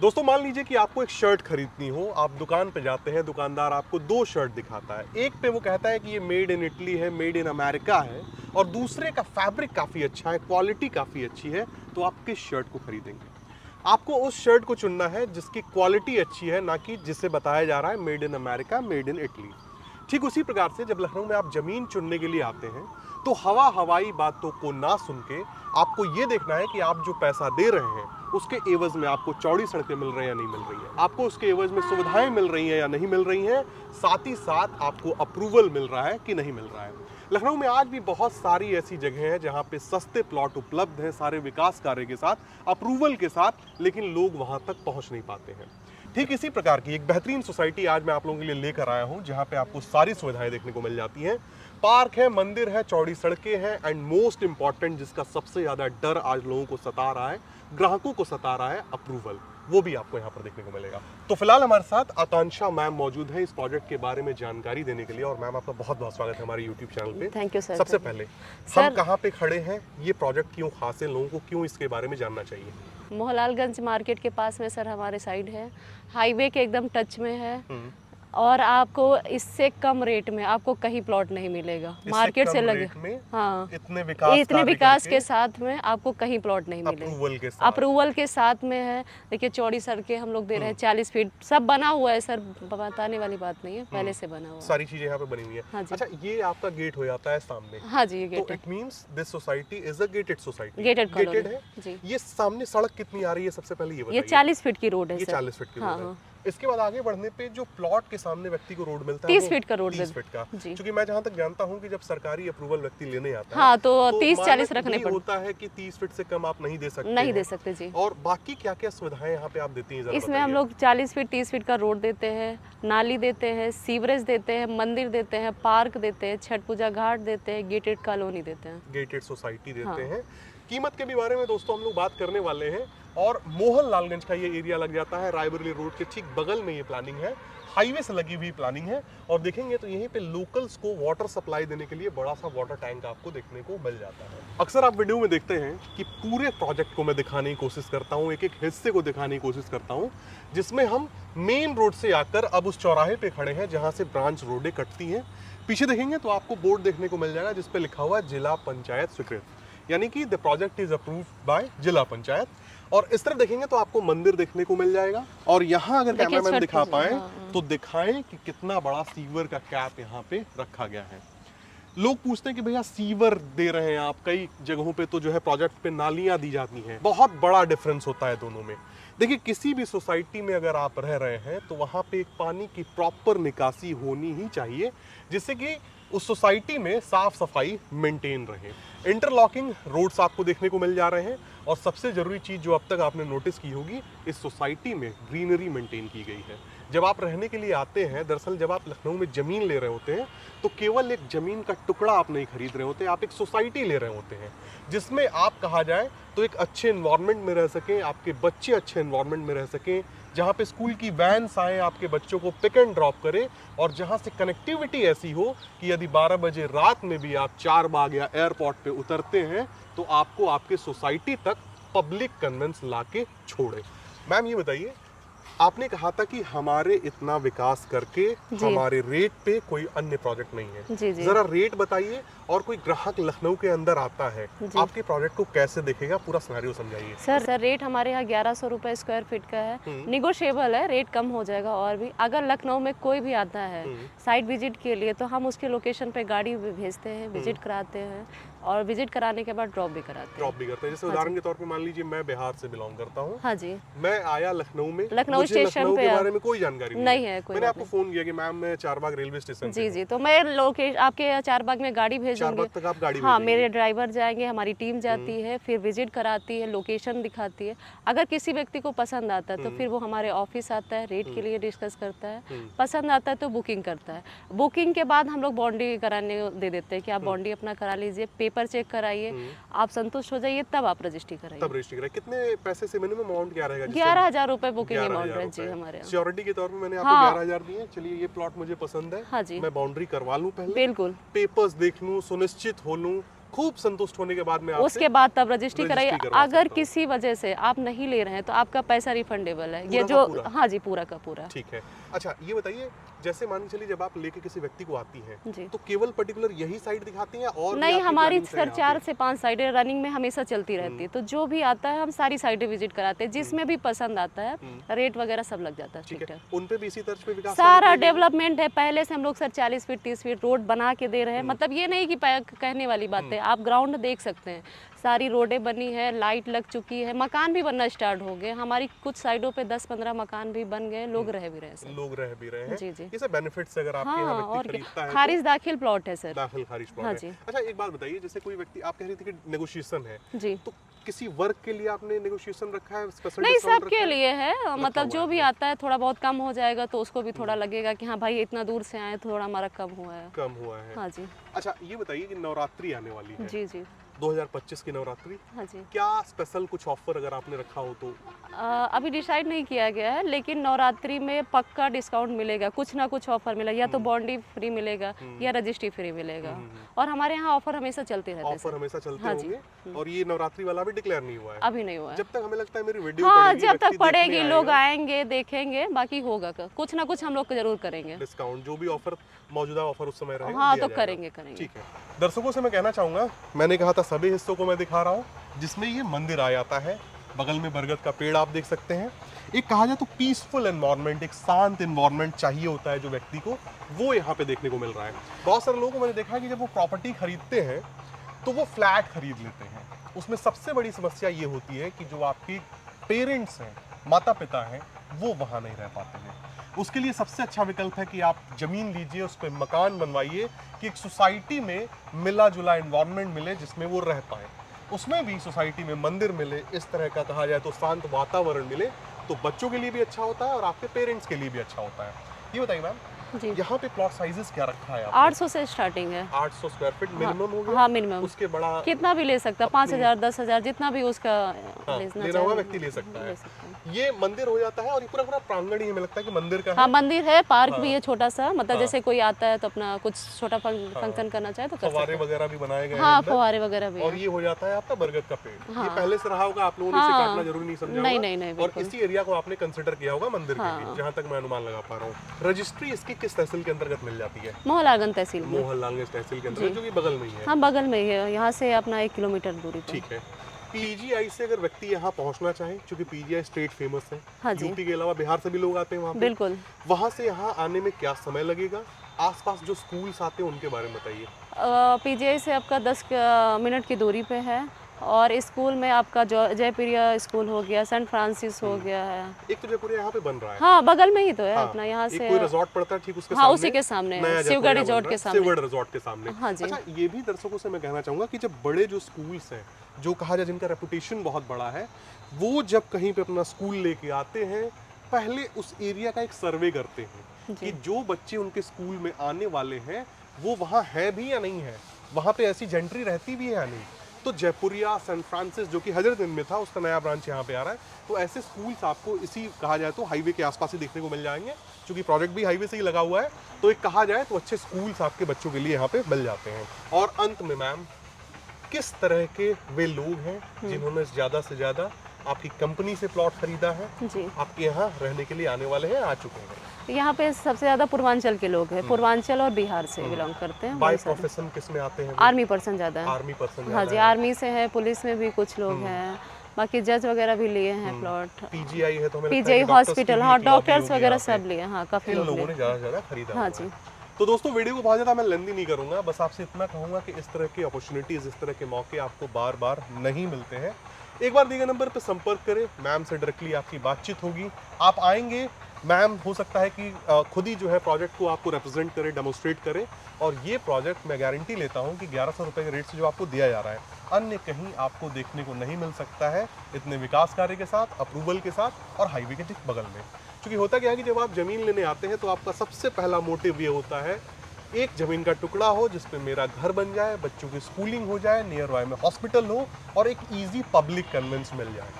दोस्तों मान लीजिए कि आपको एक शर्ट खरीदनी हो, आप दुकान पे जाते हैं, दुकानदार आपको दो शर्ट दिखाता है। एक पे वो कहता है कि ये मेड इन इटली है, मेड इन अमेरिका है, और दूसरे का फैब्रिक काफ़ी अच्छा है, क्वालिटी काफ़ी अच्छी है, तो आप किस शर्ट को खरीदेंगे? आपको उस शर्ट को चुनना है जिसकी क्वालिटी अच्छी है, ना कि जिसे बताया जा रहा है made in America, made in Italy. ठीक उसी प्रकार से जब लखनऊ में आप जमीन चुनने के लिए आते हैं, तो हवाई बातों को ना सुन के आपको ये देखना है कि आप जो पैसा दे रहे हैं उसके एवज में आपको चौड़ी सड़कें मिल रही हैं या नहीं मिल रही है, आपको उसके एवज में सुविधाएं मिल रही हैं या नहीं मिल रही हैं, साथ ही साथ आपको अप्रूवल मिल रहा है कि नहीं मिल रहा है। लखनऊ में आज भी बहुत सारी ऐसी जगह हैं जहां पे सस्ते प्लॉट उपलब्ध हैं, सारे विकास कार्य के साथ, अप्रूवल के साथ, लेकिन लोग वहां तक पहुंच नहीं पाते हैं। ठीक इसी प्रकार की एक बेहतरीन सोसाइटी आज मैं आप लोगों के लिए लेकर आया हूं, जहां पे आपको सारी सुविधाएं देखने को मिल जाती हैं। पार्क है, मंदिर है, चौड़ी सड़कें हैं, एंड मोस्ट इंपॉर्टेंट जिसका सबसे ज्यादा डर आज लोगों को सता रहा है, ग्राहकों को सता रहा है, अप्रूवल, वो भी आपको यहाँ पर देखने को मिलेगा। तो फिलहाल हमारे साथ आकांक्षा मैम मौजूद है इस प्रोजेक्ट के बारे में जानकारी देने के लिए। और मैम आपका बहुत बहुत स्वागत है हमारे यूट्यूब चैनल पे। Thank you sir. सबसे पहले हम कहाँ पे खड़े हैं, ये प्रोजेक्ट क्यों खास है, लोगों को क्यों इसके बारे में जानना चाहिए? मोहनलालगंज मार्केट के पास में सर हमारे साइड है, हाईवे के एकदम टच में है, और आपको इससे कम रेट में आपको कहीं प्लॉट नहीं मिलेगा मार्केट से लगे। हाँ, इतने विकास के साथ में आपको कहीं प्लॉट नहीं मिलेगा, अप्रूवल के साथ में है। देखिए चौड़ी सड़कें हम लोग दे रहे हैं 40 फीट, सब बना हुआ है सर, बताने वाली बात नहीं है, पहले से बना हुआ है, सारी चीजें यहाँ पे बनी हुई है। हाँ जी। अच्छा, ये आपका गेट हो जाता है सामने? हाँ जी, ये गेट तो it means this society is a gated society, gated है जी। ये सामने सड़क कितनी आ रही है सबसे पहले ये बताइए? ये 40 फीट की रोड है ये सर। 40 फीट की रोड है। हाँ। इसके बाद आगे बढ़ने पे जो प्लॉट के सामने व्यक्ति को रोड मिलता है 30 फीट का रोड, 30 फीट का, जी। मैं जहाँ तक जानता हूँ कि जब सरकारी अप्रूवल व्यक्ति लेने आता है, हाँ, तो 30-40 रखने पड़ते होता है कि 30 फीट से कम आप नहीं दे सकते, नहीं दे सकते जी। और बाकी क्या क्या सुविधाएं यहाँ पे आप देती हैं? इसमें हम लोग 40 फीट 30 फीट का रोड देते हैं, नाली देते हैं, सीवरेज देते हैं, मंदिर देते हैं, पार्क देते हैं, छठ पूजा घाट देते हैं, गेटेड कॉलोनी देते हैं, गेटेड सोसाइटी देते हाँ। हैं। कीमत के भी बारे में दोस्तों हम लोग बात करने वाले हैं। और मोहनलालगंज का ये एरिया लग जाता है रायबरेली रोड के ठीक बगल में, ये प्लानिंग है, हाईवे से लगी हुई प्लानिंग है। और देखेंगे तो यहीं पे लोकल्स को वाटर सप्लाई देने के लिए बड़ा सा वाटर टैंक आपको देखने को मिल जाता है। अक्सर आप वीडियो में देखते हैं कि पूरे प्रोजेक्ट को मैं दिखाने की कोशिश करता हूँ, एक एक हिस्से को दिखाने की कोशिश करता हूँ, जिसमें हम मेन रोड से आकर अब उस चौराहे पे खड़े हैं जहाँ से ब्रांच रोडें कटती हैं। पीछे देखेंगे तो आपको बोर्ड देखने को मिल जाएगा जिसपे लिखा हुआ है जिला पंचायत स्वीकृत, यानी कि the project is approved by जिला पंचायत। और इस तरफ देखेंगे तो आपको मंदिर देखने को मिल जाएगा। और यहाँ अगर कैमरामैन दिखा पाए तो दिखाएं कि कितना बड़ा सीवर का कैप यहाँ पे रखा गया है। लोग पूछते हैं कि भैया सीवर दे रहे हैं आप, कई जगहों पे तो जो है प्रोजेक्ट पे नालियां दी जाती हैं, बहुत बड़ा डिफरेंस होता है दोनों में। देखिए किसी भी सोसाइटी में अगर आप रह रहे हैं तो वहाँ पे एक पानी की प्रॉपर निकासी होनी ही चाहिए, जिससे कि उस सोसाइटी में साफ सफाई मेंटेन रहे। इंटरलॉकिंग रोड्स आपको देखने को मिल जा रहे हैं, और सबसे जरूरी चीज जो अब तक आपने नोटिस की होगी, इस सोसाइटी में ग्रीनरी मेंटेन की गई है। जब आप रहने के लिए आते हैं, दरअसल जब आप लखनऊ में जमीन ले रहे होते हैं तो केवल एक जमीन का टुकड़ा आप नहीं खरीद रहे होते, आप एक सोसाइटी ले रहे होते हैं जिसमें आप कहा जाए तो एक अच्छे एनवायरनमेंट में रह सकें, आपके बच्चे अच्छे एनवायरनमेंट में रह सकें, जहाँ पे स्कूल की वैन्स आए आपके बच्चों को पिक एंड ड्रॉप करे, और जहाँ से कनेक्टिविटी ऐसी हो कि यदि 12 बजे रात में भी आप 4 बाग या एयरपोर्ट पे उतरते हैं तो आपको आपके सोसाइटी तक पब्लिक कन्वेंस ला के छोड़े। मैम ये बताइए, आपने कहा था कि हमारे इतना विकास करके हमारे रेट पे कोई अन्य प्रोजेक्ट नहीं है, जी। जरा रेट बताइए। और कोई ग्राहक लखनऊ के अंदर आता है, आपके प्रोजेक्ट को कैसे देखेगा, पूरा सिनेरियो समझाइए। सर रेट हमारे यहाँ 1100 रुपए स्क्वायर फीट का है, निगोशिएबल है, रेट कम हो जाएगा। और भी अगर लखनऊ में कोई भी आता है साइट विजिट के लिए तो हम उसके लोकेशन पे गाड़ी भेजते हैं, विजिट कराते हैं, और विजिट कराने के बाद ड्रॉप भी करते हैं। जैसे उदाहरण के तौर पे मान लीजिए मैं बिहार से बिलोंग करता हूँ, हाँ जी, मैं आया लखनऊ में, लखनऊ स्टेशन पे के बारे में कोई जानकारी नहीं है, कोई मैंने आपको फोन किया कि मैम मैं चारबाग रेलवे स्टेशन जी, तो मैं आपके चारबाग में गाड़ी भेजूंगी, तक आप गाड़ी हाँ, मेरे ड्राइवर जाएंगे, हमारी टीम जाती है, फिर विजिट कराती है, लोकेशन दिखाती है। अगर किसी व्यक्ति को पसंद आता है तो फिर वो हमारे ऑफिस आता है, रेट के लिए डिस्कस करता है, पसंद आता है तो बुकिंग करता है। बुकिंग के बाद हम लोग बाउंड्री कराने दे देते हैं कि आप बाउंड्री अपना करा लीजिए, पेपर चेक कराइए, आप संतुष्ट हो जाइए, तब आप रजिस्ट्री कराइए। कितने पैसे से मिनिमम अमाउंट क्या रहेगा? 11,000 रुपए बुकिंग अमाउंट है जी हमारे यहाँ। सिक्योरिटी के तौर पे मैंने आपको 11,000 दिए। चलिए ये प्लॉट मुझे पसंद है, हाँ जी, मैं बाउंड्री करवा लूं, पहले बिल्कुल पेपर्स देख लूं, सुनिश्चित हो लूं, खूब संतुष्ट होने के बाद में आपसे उसके बाद तब रजिस्ट्री कराइए। करवा अगर सकता हूं। किसी वजह से आप नहीं ले रहे हैं तो आपका पैसा रिफंडेबल है, ये पूरा का जो पूरा? हाँ जी पूरा का पूरा। ठीक है। अच्छा ये बताइए, जैसे मान के चलिए जब आप लेके किसी व्यक्ति को आती हैं जी। तो केवल पर्टिकुलर यही साइड दिखाती हैं और भी नहीं, आपकी हमारी plannings हैं सर यहाँ 4 से 5 साइडें रनिंग में हमेशा चलती रहती है, तो जो भी आता है हम सारी साइडें विजिट कराते हैं, जिसमें भी पसंद आता है रेट वगैरह सब लग जाता है ठीक ठीक है, ठाक। उन पे भी इसी तर्ज पे विकास सारा कार्य किए गए हैं? डेवलपमेंट है, पहले से हम लोग सर 40 फीट 30 फीट रोड बना के दे रहे हैं, मतलब ये नहीं कि कहने वाली बात है, आप ग्राउंड देख सकते हैं, सारी रोडें बनी है, लाइट लग चुकी है, मकान भी बनना स्टार्ट हो गए, हमारी कुछ साइडों पे 10-15 मकान भी बन गए, लोग रह भी रहे हैं सर। लोग रह भी रहे हैं। जी जी। ये सब बेनिफिट्स अगर आपके यहाँ हाँ व्यक्ति और खरीदता क्या, है खारिज दाखिल प्लॉट है सर। दाखिल खारिज प्लॉट हाँ है। जी। अच्छा एक बात बताइए, जैसे कोई व्यक्ति, आप कह रही थी कि नेगोशिएशन है, जी तो किसी वर्क के लिए आपने नेगोशिएशन रखा है, स्पेशल नहीं, डिस्काउंट सबके रखा है? लिए है, मतलब हुआ जो है भी आपने। आता है थोड़ा बहुत कम हो जाएगा तो उसको भी थोड़ा लगेगा कि हाँ भाई इतना दूर से आए, थोड़ा हमारा कम हुआ है। कम हुआ है। हाँ जी। अच्छा ये बताइए कि नवरात्रि आने वाली है, जी जी। 2025 की नवरात्रि, हाँ जी। क्या स्पेशल कुछ ऑफर अगर आपने रखा हो तो? अभी डिसाइड नहीं किया गया है, लेकिन नवरात्रि में पक्का डिस्काउंट मिलेगा, कुछ ना कुछ ऑफर मिलेगा, या तो बॉन्डी फ्री मिलेगा या रजिस्ट्री फ्री मिलेगा, और हमारे यहाँ ऑफर हमेशा चलते रहते हैं ऑफर सर। हमेशा चलते हाँ जी। होंगे, और ये नवरात्रि वाला भी डिक्लेयर नहीं हुआ है अभी नहीं हुआ है। जब तक हमें लगता है मेरी वीडियो हाँ, पड़ेगी, जब व्यक्ति तक देखने पड़ेगी लोग आएगा, आएंगे देखेंगे, बाकी होगा कुछ ना कुछ हम लोग जरूर करेंगे। डिस्काउंट जो भी ऑफर, मौजूदा ऑफर उस समय रहेगा, हाँ दिया तो जाएगा। करेंगे। ठीक है। दर्शकों से मैं कहना चाहूंगा, मैंने कहा था सभी हिस्सों को मैं दिखा रहा हूँ, जिसमें ये मंदिर आ जाता है, बगल में बरगद का पेड़ आप देख सकते हैं। एक कहा जाए तो पीसफुल एनवायरनमेंट, एक शांत एनवायरनमेंट चाहिए होता है जो व्यक्ति को, वो यहाँ पे देखने को मिल रहा है। बहुत सारे लोगों को मैंने देखा है कि जब वो प्रॉपर्टी खरीदते हैं तो वो फ्लैट खरीद लेते हैं। उसमें सबसे बड़ी समस्या ये होती है कि जो आपके पेरेंट्स हैं, माता पिता हैं, वो वहाँ नहीं रह पाते हैं। उसके लिए सबसे अच्छा विकल्प है कि आप जमीन लीजिए, उस पर मकान बनवाइए, कि एक सोसाइटी में मिला जुला एनवायरनमेंट मिले जिसमें वो रह पाए। उसमें भी सोसाइटी में मंदिर मिले, इस तरह का कहा जाए तो शांत वातावरण मिले, तो बच्चों के लिए भी अच्छा होता है और आपके पेरेंट्स के लिए भी अच्छा होता है। ये बताइए मैम, जी। यहाँ पे प्लॉट साइजेस क्या रखा है आपने? 800 से स्टार्टिंग है। 800 स्क्वायर फीट मिनिमम हो गया? हाँ मिनिमम। उसके बड़ा कितना भी ले सकता है, 5000 10,000 जितना भी उसका लेना लेना हुआ चाहे व्यक्ति ले सकता है। ले सकता है। ये मंदिर हो जाता है और ये पूरा पूरा प्रांगण ही हमें लगता है कि मंदिर का हाँ है। मंदिर है, पार्क हाँ। भी है छोटा सा, मतलब हाँ। जैसे कोई आता है तो अपना कुछ छोटा फंक्शन करना चाहे तो कर फव्वारे सकते वगैरह भी बनाए गए हैं। हैं हाँ अंदर। फव्वारे वगैरह भी और हैं। ये हो जाता है आपका बरगद का पेड़। ये हाँ। पहले से रहा होगा, आप लोगों ने इसे हाँ। काटना जरूरी नहीं समझा नहीं, होगा। नहीं, नहीं, और बिल्कुल। इसी एरिया को आपने कंसिडर किया होगा मंदिर के हाँ। लिए, जहाँ तक मैं अनुमान लगा पा रहा हूँ। रजिस्ट्री इसकी किस तहसील के अंतर्गत मिल जाती है? मोहलागन तहसील में। मोहनलाल तहसील के अंतर्गत, जो कि बगल में ही है। हाँ बगल में ही है, यहाँ से अपना 1 किलोमीटर दूरी पे। ठीक है। पीजीआई से अगर व्यक्ति यहाँ पहुँचना चाहे, क्योंकि पीजीआई स्टेट फेमस है, हाँ जी। यूपी के अलावा बिहार से भी लोग आते हैं वहाँ पे, बिल्कुल। वहाँ से यहाँ आने में क्या समय लगेगा? आसपास जो स्कूल्स आते हैं उनके बारे में बताइए। पीजीआई से आपका 10 मिनट की दूरी पे है, और स्कूल में आपका जयप्रिया स्कूल हो गया, सेंट फ्रांसिस हो गया है। एक तो जयपुर यहाँ पे बन रहा है। हाँ बगल में ही तो है हाँ, अपना, यहाँ एक से कोई रिजॉर्ट पड़ता है ठीक उसके हाँ सामने, उसी के सामने नया है, जयपुर शिवगढ़ यहाँ बन रिजॉर्ट रहा के है, सामने। शिवगढ़ रिजॉर्ट के सामने। हाँ जी। अच्छा ये भी दर्शकों से मैं कहना चाहूंगा कि जब बड़े जो स्कूल्स हैं, जो कहा जाए जिनका रेपुटेशन बहुत बड़ा है, वो जब कहीं पे अपना स्कूल लेके आते हैं, पहले उस एरिया का एक सर्वे करते हैं कि जो बच्चे उनके स्कूल में आने वाले हैं वो वहाँ है भी या नहीं है, वहाँ पे ऐसी जेंट्री रहती भी है या नहीं। तो जयपुरिया, सेंट फ्रांसिस जो कि हजरतगंज में था, उसका नया ब्रांच यहाँ पे आ रहा है। तो ऐसे स्कूल्स आपको इसी कहा जाए तो हाईवे के आसपास ही देखने को मिल जाएंगे, क्योंकि प्रोजेक्ट भी हाईवे से ही लगा हुआ है। तो एक कहा जाए तो अच्छे स्कूल्स आपके बच्चों के लिए यहाँ पे मिल जाते हैं। और अंत में मैम, किस तरह के वे लोग हैं जिन्होंने ज़्यादा से ज़्यादा आपकी कंपनी से प्लॉट खरीदा है, जी। आपके यहाँ रहने के लिए आने वाले हैं, आ चुके हैं? यहाँ पे सबसे ज्यादा पूर्वांचल के लोग हैं, पूर्वांचल और बिहार से बिलोंग करते हैं। बाय वही सारे। प्रोफेशन किस में आते हैं? आर्मी पर्सन ज्यादा है। Army person. हाँ जी, आर्मी से है, पुलिस में भी कुछ लोग हैं, बाकी जज वगैरह भी लिए हैं प्लॉट। पीजीआई है तो हमें लगता है पीजीआई कि डॉक्टर्स की हॉस्पिटल, भी हाँ एक लॉबी डॉक्टर्स होगी वगैरह यहाँ पे। सब लिए, हाँ काफी इन लोग लोगों लिए। ने ज़्यादा से ज़्यादा खरीदा हाँ हुआ जी। है। तो दोस्तों वीडियो को बहुत ज़्यादा मैं लेंदी नहीं करूँगा, बस आपसे इतना कहूँगा कि इस तरह की अपॉर्चुनिटीज़, इस तरह के मौके आपको बार बार नहीं मिलते हैं। एक बार दिए गए नंबर पर संपर्क करें, मैम से डायरेक्टली आपकी बातचीत होगी। आप आएंगे, मैम हो सकता है कि खुद ही जो है प्रोजेक्ट को आपको रिप्रेजेंट करे, डेमोस्ट्रेट करे, और ये प्रोजेक्ट मैं गारंटी लेता हूँ कि 1100 रुपये के रेट से जो आपको दिया जा रहा है, अन्य कहीं आपको देखने को नहीं मिल सकता है, इतने विकास कार्य के साथ, अप्रूवल के साथ, और हाईवे के ठीक बगल में। क्योंकि होता क्या है कि जब आप ज़मीन लेने आते हैं तो आपका सबसे पहला मोटिव ये होता है, एक ज़मीन का टुकड़ा हो जिस पे मेरा घर बन जाए, बच्चों की स्कूलिंग हो जाए, नियर बाय में हॉस्पिटल हो, और एक ईजी पब्लिक कन्वेंस मिल जाए।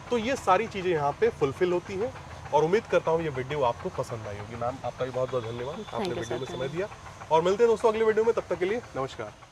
तो ये सारी चीज़ें यहाँ पे फुलफिल होती हैं, और उम्मीद करता हूँ ये वीडियो आपको पसंद आई होगी। मैम आपका भी बहुत बहुत धन्यवाद, आपने वीडियो में समय दिया, और मिलते हैं दोस्तों अगले वीडियो में। तब तक के लिए नमस्कार।